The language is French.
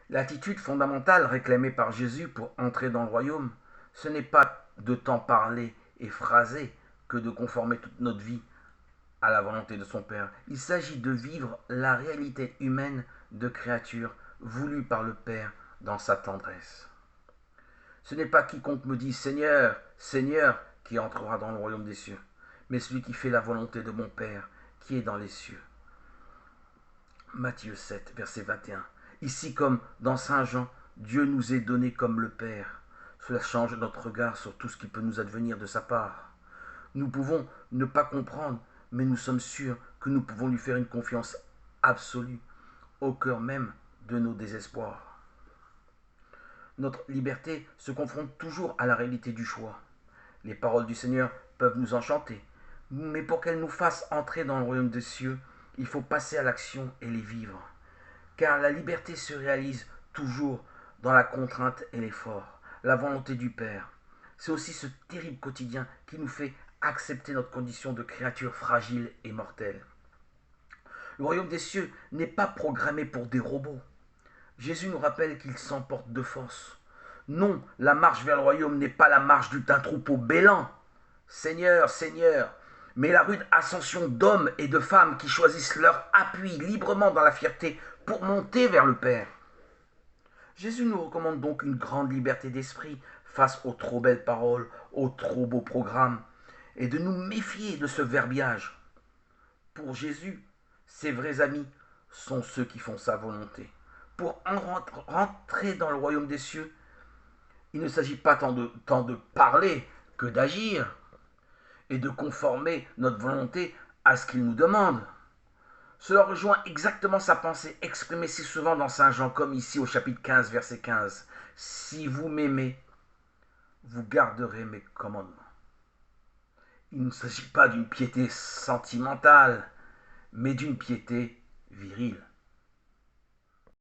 L'attitude fondamentale réclamée par Jésus pour entrer dans le royaume, ce n'est pas de tant parler et phraser que de conformer toute notre vie à la volonté de son Père. Il s'agit de vivre la réalité humaine de créature voulue par le Père dans sa tendresse. Ce n'est pas quiconque me dit Seigneur, Seigneur qui entrera dans le royaume des cieux, mais celui qui fait la volonté de mon Père qui est dans les cieux. Matthieu 7, verset 21. Ici comme dans Saint Jean, Dieu nous est donné comme le Père. Cela change notre regard sur tout ce qui peut nous advenir de sa part. Nous pouvons ne pas comprendre, mais nous sommes sûrs que nous pouvons lui faire une confiance absolue au cœur même de nos désespoirs. Notre liberté se confronte toujours à la réalité du choix. Les paroles du Seigneur peuvent nous enchanter, mais pour qu'elles nous fassent entrer dans le royaume des cieux, il faut passer à l'action et les vivre. Car la liberté se réalise toujours dans la contrainte et l'effort, la volonté du Père. C'est aussi ce terrible quotidien qui nous fait accepter notre condition de créature fragile et mortelle. Le royaume des cieux n'est pas programmé pour des robots. Jésus nous rappelle qu'il s'emporte de force. Non, la marche vers le royaume n'est pas la marche d'un troupeau bêlant. Seigneur, Seigneur, mais la rude ascension d'hommes et de femmes qui choisissent leur appui librement dans la fierté pour monter vers le Père. Jésus nous recommande donc une grande liberté d'esprit face aux trop belles paroles, aux trop beaux programmes, et de nous méfier de ce verbiage. Pour Jésus, ses vrais amis sont ceux qui font sa volonté. Pour rentrer dans le royaume des cieux, il ne s'agit pas tant de parler que d'agir et de conformer notre volonté à ce qu'il nous demande. Cela rejoint exactement sa pensée exprimée si souvent dans Saint Jean, comme ici au chapitre 15, verset 15. Si vous m'aimez, vous garderez mes commandements. Il ne s'agit pas d'une piété sentimentale, mais d'une piété virile.